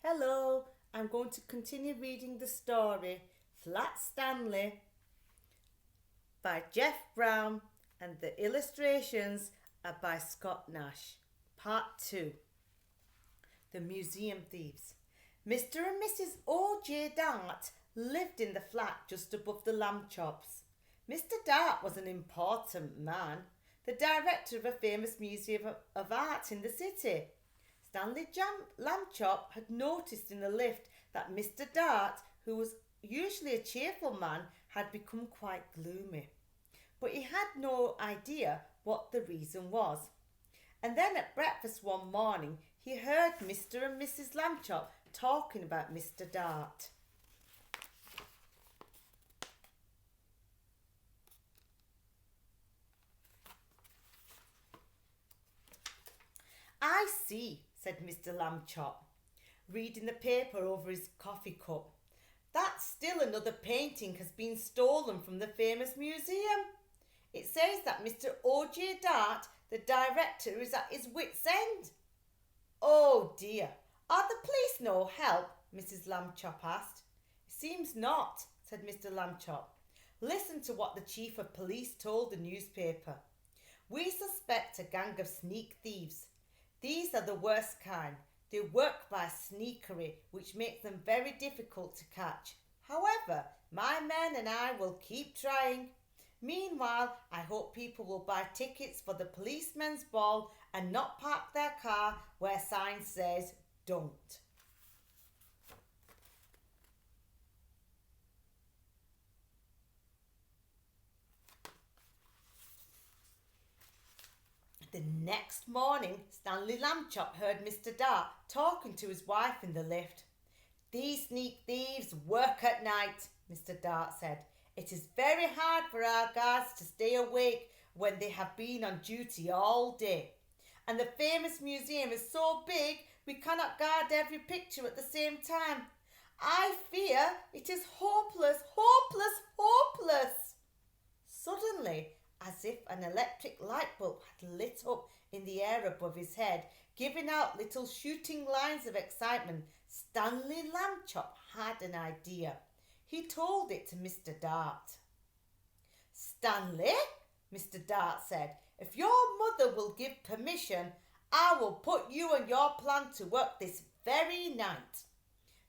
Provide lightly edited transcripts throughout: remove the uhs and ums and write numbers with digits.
Hello, I'm going to continue reading the story Flat Stanley by Jeff Brown, and the illustrations are by Scott Nash. Part 2. The Museum Thieves. Mr. and Mrs. O.J. Dart lived in the flat just above the lamb chops. Mr. Dart was an important man, the director of a famous museum of art in the city. Stanley Lambchop had noticed in the lift that Mr. Dart, who was usually a cheerful man, had become quite gloomy. But he had no idea what the reason was. And then at breakfast one morning, he heard Mr. and Mrs. Lambchop talking about Mr. Dart. I see, said Mr. Lambchop, reading the paper over his coffee cup. That still another painting has been stolen from the famous museum. It says that Mr. O.J. Dart, the director, is at his wit's end. Oh dear, are the police no help? Mrs. Lambchop asked. Seems not, said Mr. Lambchop. Listen to what the chief of police told the newspaper. We suspect a gang of sneak thieves. These are the worst kind. They work by sneakery, which makes them very difficult to catch. However, my men and I will keep trying. Meanwhile, I hope people will buy tickets for the policemen's ball and not park their car where sign says don't. The next morning, Stanley Lambchop heard Mr. Dart talking to his wife in the lift. These sneak thieves work at night, Mr. Dart said. It is very hard for our guards to stay awake when they have been on duty all day. And the famous museum is so big we cannot guard every picture at the same time. I fear it is hopeless, hopeless, hopeless. Suddenly, as if an electric light bulb had lit up in the air above his head, giving out little shooting lines of excitement, Stanley Lambchop had an idea. He told it to Mr. Dart. Stanley, Mr. Dart said, if your mother will give permission, I will put you and your plan to work this very night.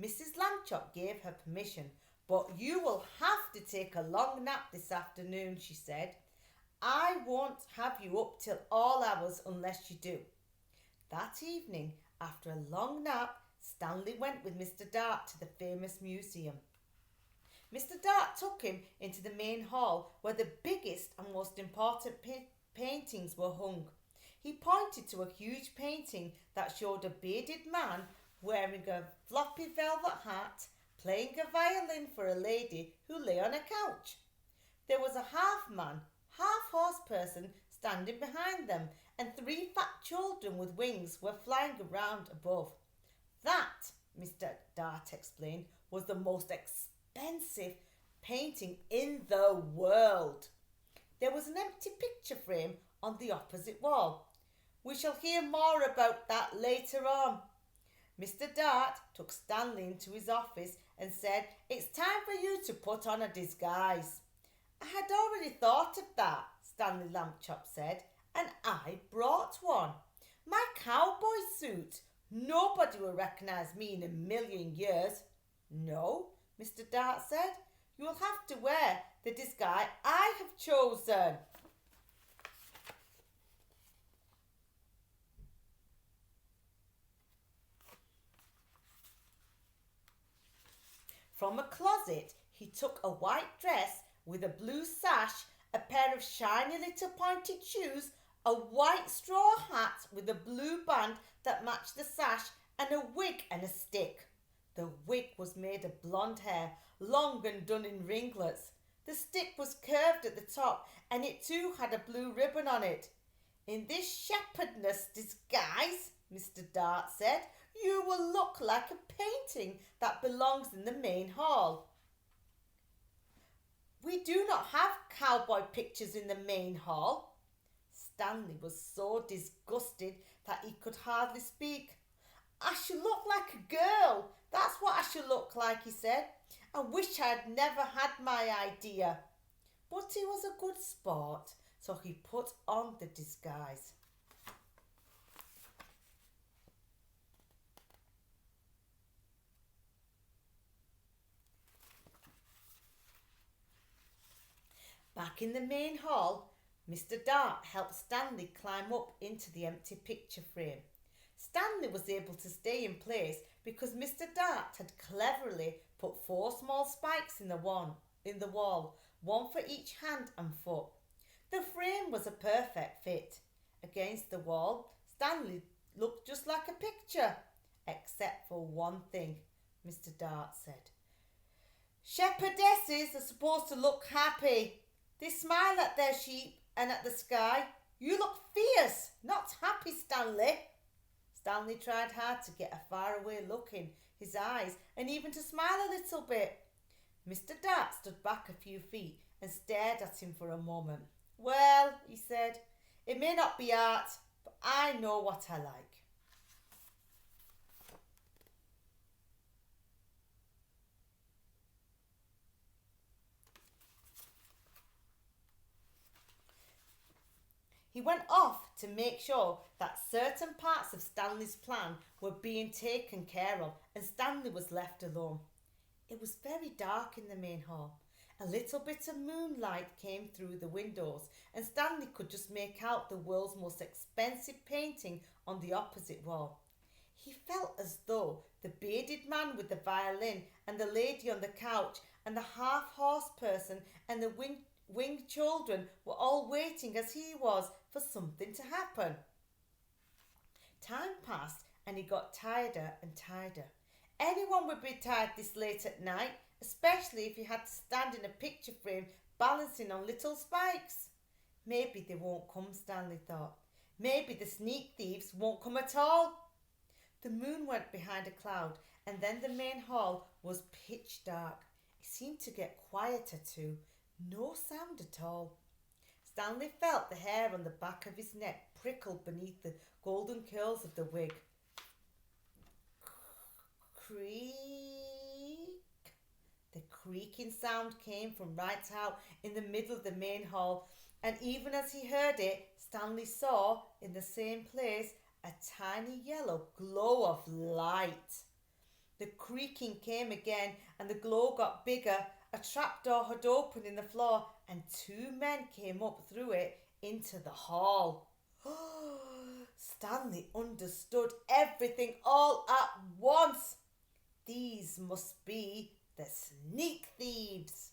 Mrs. Lambchop gave her permission, but you will have to take a long nap this afternoon, she said. I won't have you up till all hours unless you do. That evening, after a long nap, Stanley went with Mr. Dart to the famous museum. Mr. Dart took him into the main hall where the biggest and most important paintings were hung. He pointed to a huge painting that showed a bearded man wearing a floppy velvet hat, playing a violin for a lady who lay on a couch. There was a half-man, half-horse person standing behind them, and 3 fat children with wings were flying around above. That, Mr. Dart explained, was the most expensive painting in the world. There was an empty picture frame on the opposite wall. We shall hear more about that later on. Mr. Dart took Stanley into his office and said, It's time for you to put on a disguise. I had already thought of that, Stanley Lambchop said, and I brought one. My cowboy suit. Nobody will recognise me in a million years. No, Mr. Dart said. You will have to wear the disguise I have chosen. From a closet, he took a white dress with a blue sash, a pair of shiny little pointed shoes, a white straw hat with a blue band that matched the sash, and a wig and a stick. The wig was made of blonde hair, long and done in ringlets. The stick was curved at the top, and it too had a blue ribbon on it. In this shepherdess disguise, Mr. Dart said, you will look like a painting that belongs in the main hall. We do not have cowboy pictures in the main hall. Stanley was so disgusted that he could hardly speak. I should look like a girl. That's what I should look like, he said. I wish I'd never had my idea. But he was a good sport, so he put on the disguise. Back in the main hall, Mr. Dart helped Stanley climb up into the empty picture frame. Stanley was able to stay in place because Mr. Dart had cleverly put 4 small spikes in the wall, one for each hand and foot. The frame was a perfect fit. Against the wall, Stanley looked just like a picture, except for one thing, Mr. Dart said. Shepherdesses are supposed to look happy. They smile at their sheep and at the sky. You look fierce, not happy, Stanley. Stanley tried hard to get a faraway look in his eyes and even to smile a little bit. Mr. Dart stood back a few feet and stared at him for a moment. Well, he said, it may not be art, but I know what I like. He went off to make sure that certain parts of Stanley's plan were being taken care of, and Stanley was left alone. It was very dark in the main hall. A little bit of moonlight came through the windows, and Stanley could just make out the world's most expensive painting on the opposite wall. He felt as though the bearded man with the violin and the lady on the couch and the half-horse person and the winged children were all waiting as he was for something to happen. Time passed and he got tireder and tireder. Anyone would be tired this late at night, especially if he had to stand in a picture frame balancing on little spikes. Maybe they won't come, Stanley thought. Maybe the sneak thieves won't come at all. The moon went behind a cloud and then the main hall was pitch dark. It seemed to get quieter too. No sound at all. Stanley felt the hair on the back of his neck prickle beneath the golden curls of the wig. Creak. The creaking sound came from right out in the middle of the main hall, and even as he heard it, Stanley saw in the same place a tiny yellow glow of light. The creaking came again and the glow got bigger. A trapdoor had opened in the floor and 2 men came up through it into the hall. Stanley understood everything all at once. These must be the sneak thieves.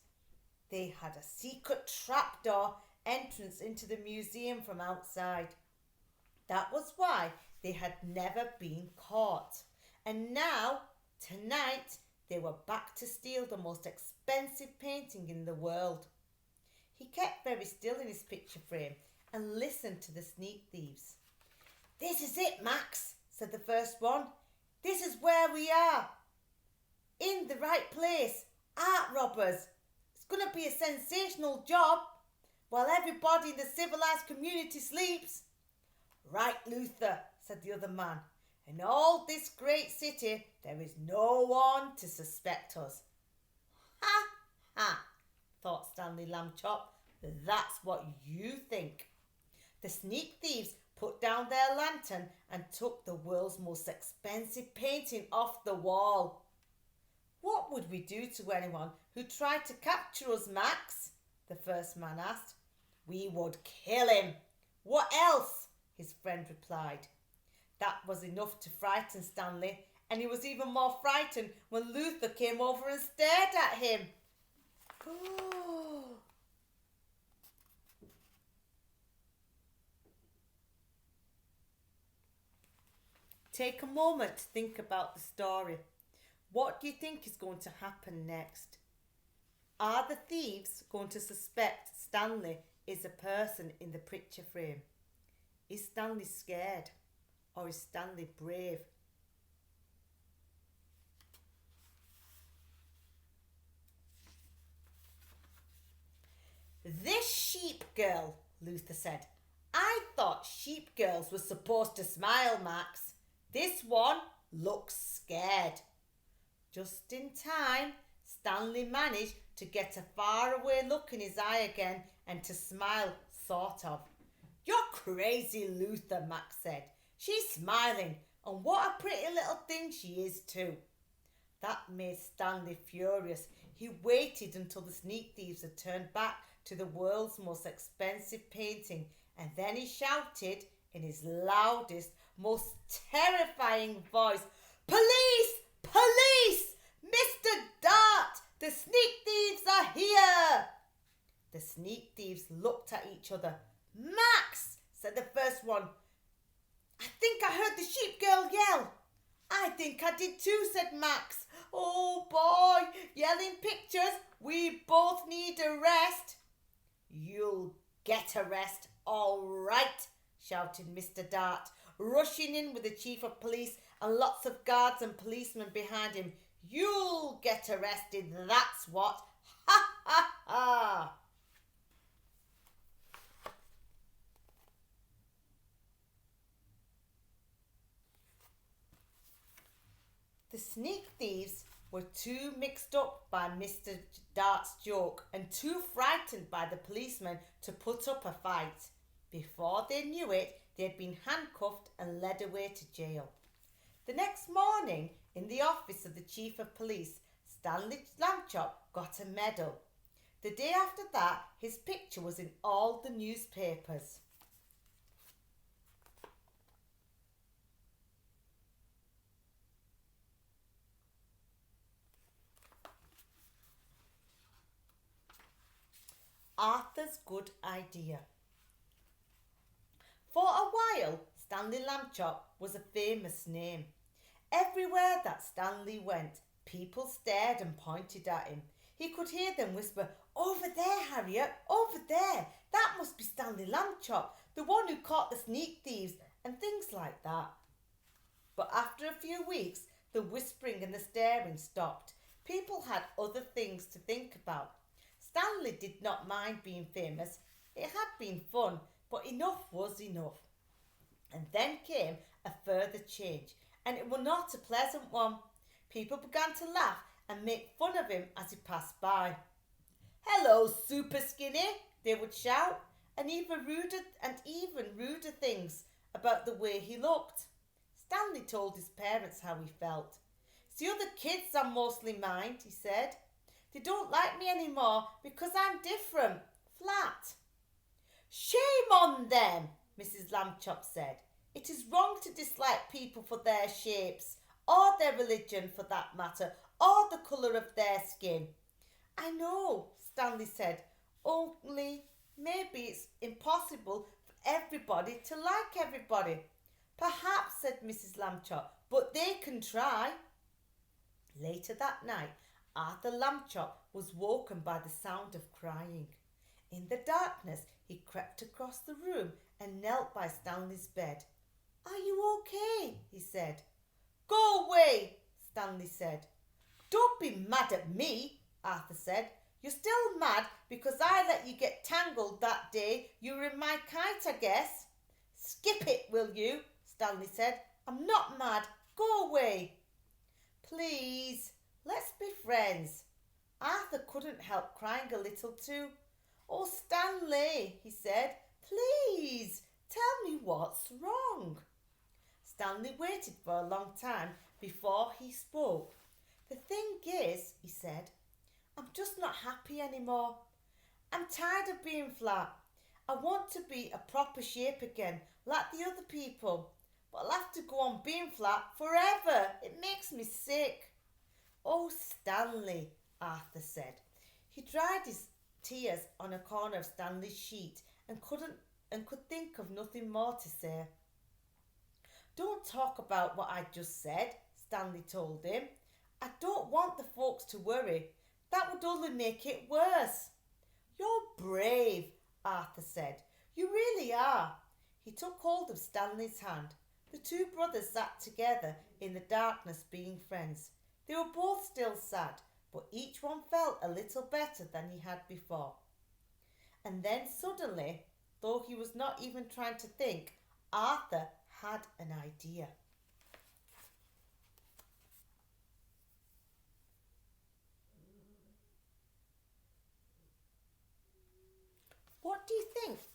They had a secret trapdoor entrance into the museum from outside. That was why they had never been caught. And now, tonight, they were back to steal the most expensive painting in the world. He kept very still in his picture frame and listened to the sneak thieves. This is it, Max, said the first one. This is where we are. In the right place. Art robbers. It's going to be a sensational job while everybody in the civilized community sleeps. Right, Luther, said the other man. In all this great city, there is no one to suspect us. Ha, ha, thought Stanley Lambchop. That's what you think. The sneak thieves put down their lantern and took the world's most expensive painting off the wall. What would we do to anyone who tried to capture us, Max? The first man asked. We would kill him. What else? His friend replied. That was enough to frighten Stanley, and he was even more frightened when Luther came over and stared at him. Take a moment to think about the story. What do you think is going to happen next? Are the thieves going to suspect Stanley is a person in the picture frame? Is Stanley scared? Or is Stanley brave? This sheep girl, Luther said. I thought sheep girls were supposed to smile, Max. This one, looks scared. Just in time, Stanley managed to get a faraway look in his eye again and to smile, sort of. "You're crazy, Luther," Max said. "She's smiling, and what a pretty little thing she is too." That made Stanley furious. He waited until the sneak thieves had turned back to the world's most expensive painting, and then he shouted in his loudest, most terrifying voice, "Police! Police! Mr. Dart! The sneak thieves are here!" The sneak thieves looked at each other. "Max," said the first one, "I think I heard the sheep girl yell." "I think I did too," said Max. "Oh boy, yelling pictures. We both need a rest." "You'll get a rest, all right," shouted Mr. Dart, rushing in with the chief of police and lots of guards and policemen behind him. "You'll get arrested, that's what. Ha ha ha." The sneak thieves were too mixed up by Mr. Dart's joke and too frightened by the policeman to put up a fight. Before they knew it, they had been handcuffed and led away to jail. The next morning, in the office of the chief of police, Stanley Lambchop got a medal. The day after that, his picture was in all the newspapers. Arthur's good idea. For a while, Stanley Lambchop was a famous name. Everywhere that Stanley went, people stared and pointed at him. He could hear them whisper, "Over there, Harriet, over there. That must be Stanley Lambchop, the one who caught the sneak thieves," and things like that. But after a few weeks, the whispering and the staring stopped. People had other things to think about. Stanley did not mind being famous. It had been fun, but enough was enough. And then came a further change, and it was not a pleasant one. People began to laugh and make fun of him as he passed by. "Hello, Super Skinny," they would shout, and even ruder things about the way he looked. Stanley told his parents how he felt. "It's the other kids I mostly mind," he said. "They don't like me anymore because I'm different, flat." "Shame on them," Mrs. Lambchop said. "It is wrong to dislike people for their shapes, or their religion for that matter, or the colour of their skin." "I know," Stanley said, "only maybe it's impossible for everybody to like everybody." "Perhaps," said Mrs. Lambchop, "but they can try." Later that night, Arthur Lambchop was woken by the sound of crying. In the darkness, he crept across the room and knelt by Stanley's bed. "Are you okay?" he said. "Go away," Stanley said. "Don't be mad at me," Arthur said. "You're still mad because I let you get tangled that day you were in my kite, I guess." "Skip it, will you?" Stanley said. "I'm not mad. Go away." "Please, let's be friends." Arthur couldn't help crying a little too. "Oh, Stanley," he said, "please tell me what's wrong." Stanley waited for a long time before he spoke. "The thing is," he said, "I'm just not happy anymore. I'm tired of being flat. I want to be a proper shape again, like the other people. But I'll have to go on being flat forever. It makes me sick." "Oh, Stanley," Arthur said. He dried his tears on a corner of Stanley's sheet and could think of nothing more to say. "Don't talk about what I just said," Stanley told him. "I don't want the folks to worry. That would only make it worse." "You're brave," Arthur said. "You really are." He took hold of Stanley's hand. The two brothers sat together in the darkness being friends. They were both still sad, but each one felt a little better than he had before. And then suddenly, though he was not even trying to think, Arthur had an idea.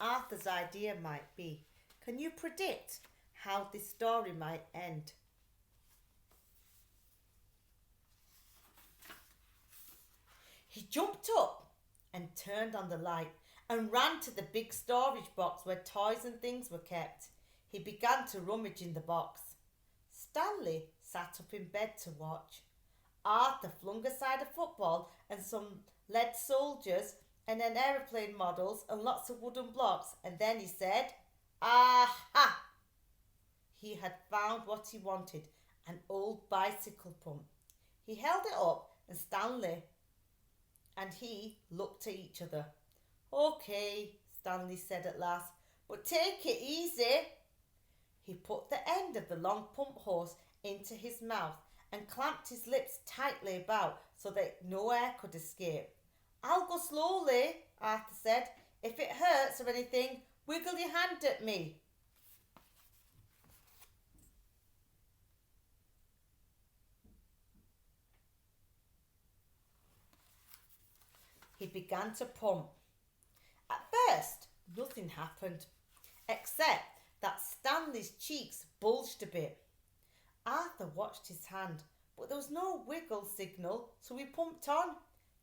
Arthur's idea might be. Can you predict how this story might end? He jumped up and turned on the light and ran to the big storage box where toys and things were kept. He began to rummage in the box. Stanley sat up in bed to watch. Arthur flung aside a football and some lead soldiers and then aeroplane models and lots of wooden blocks, and then he said, "Aha!" He had found what he wanted, an old bicycle pump. He held it up and Stanley and he looked at each other. "Okay," Stanley said at last, "but take it easy." He put the end of the long pump hose into his mouth and clamped his lips tightly about so that no air could escape. "I'll go slowly," Arthur said. "If it hurts or anything, wiggle your hand at me." He began to pump. At first, nothing happened, except that Stanley's cheeks bulged a bit. Arthur watched his hand, but there was no wiggle signal, so he pumped on.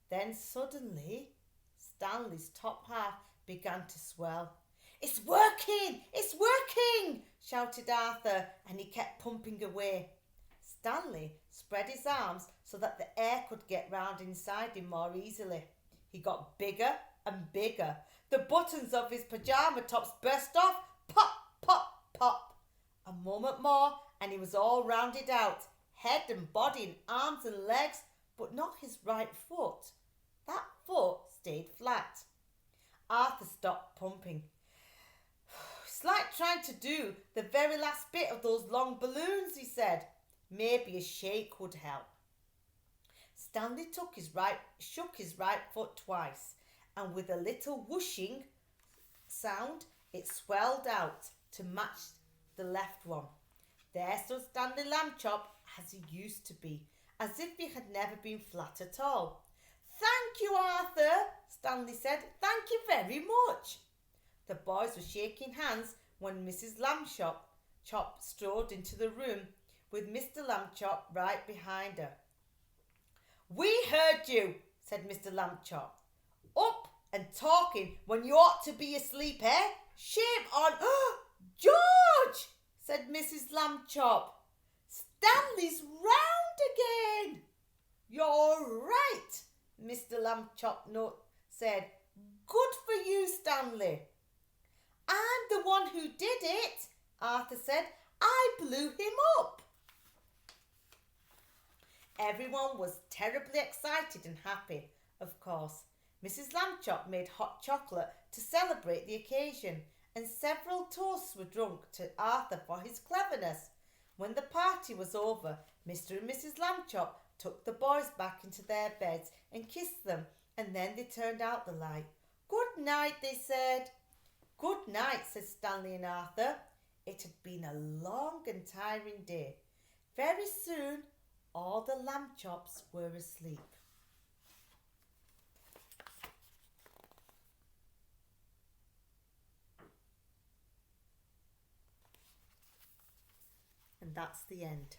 Then suddenly, Stanley's top half began to swell. "It's working! It's working!" shouted Arthur, and he kept pumping away. Stanley spread his arms so that the air could get round inside him more easily. He got bigger and bigger. The buttons of his pyjama tops burst off. Pop, pop, pop. A moment more and he was all rounded out, head and body and arms and legs, but not his right foot. That foot stayed flat. Arthur stopped pumping. "It's like trying to do the very last bit of those long balloons," he said. "Maybe a shake would help." Stanley shook his right foot twice, and with a little whooshing sound, it swelled out to match the left one. There stood Stanley Lambchop as he used to be, as if he had never been flat at all. "Thank you, Arthur," Stanley said. "Thank you very much." The boys were shaking hands when Mrs. Lambchop strode into the room with Mr. Lambchop right behind her. "We heard you," said Mr. Lambchop. "Up and talking when you ought to be asleep, eh? Shame on—" "George!" said Mrs. Lambchop. "Stanley's round again." "You're right," Mr. Lambchop said. "Good for you, Stanley." "I'm the one who did it," Arthur said. "I blew him up." Everyone was terribly excited and happy, of course. Mrs. Lambchop made hot chocolate to celebrate the occasion, and several toasts were drunk to Arthur for his cleverness. When the party was over, Mr. and Mrs. Lambchop took the boys back into their beds and kissed them, and then they turned out the light. "Good night," they said. "Good night," said Stanley and Arthur. It had been a long and tiring day. Very soon, all the Lambchops were asleep. And that's the end.